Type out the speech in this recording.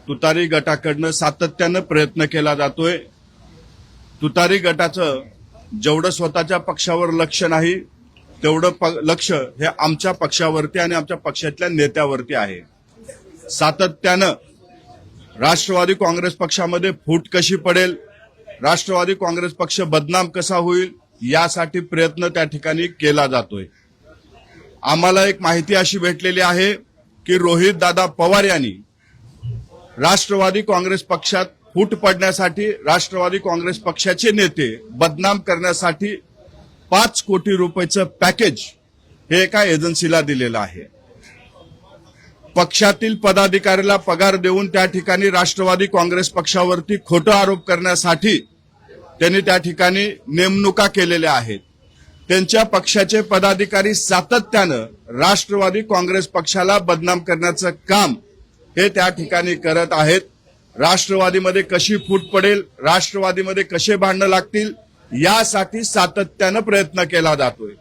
तुतारी गटाकडनं सातत्यानं प्रयत्न केला जातोय। तुतारी गटाचं जेवढं स्वतःच्या पक्षावर लक्ष नाही तेवढं लक्ष हे आमच्या पक्षावरती आणि आमच्या पक्षातल्या नेत्यावरती आहे। सातत्यानं राष्ट्रवादी काँग्रेस पक्षामध्ये फूट कशी पडेल, राष्ट्रवादी काँग्रेस पक्ष बदनाम कसा होईल यासाठी प्रयत्न त्या ठिकाणी केला जातोय। आम्हाला एक माहिती अशी भेटलेली आहे की रोहित दादा पवार यांनी राष्ट्रवादी काँग्रेस पक्षात फूट पडण्यासाठी राष्ट्रवादी काँग्रेस पक्षाचे नेते बदनाम करण्यासाठी 5 कोटी रुपयाचं पॅकेज हे एका एजन्सीला दिलेलं आहे। पक्षातील पदाधिकाऱ्याला पगार देऊन त्या ठिकाणी राष्ट्रवादी काँग्रेस पक्षावरती खोटा आरोप करण्यासाठी त्यांनी त्या ठिकाणी नेमणुका केलेल्या आहेत। त्यांच्या पक्षाचे पदाधिकारी सातत्यानं राष्ट्रवादी काँग्रेस पक्षाला बदनाम करण्याचं काम हे त्या ठिकाणी करत आहेत। राष्ट्रवादीमध्ये कशी फूट पडेल, राष्ट्रवादीमध्ये कसे भांडणं लागतील यासाठी सातत्यानं प्रयत्न केला जातोय।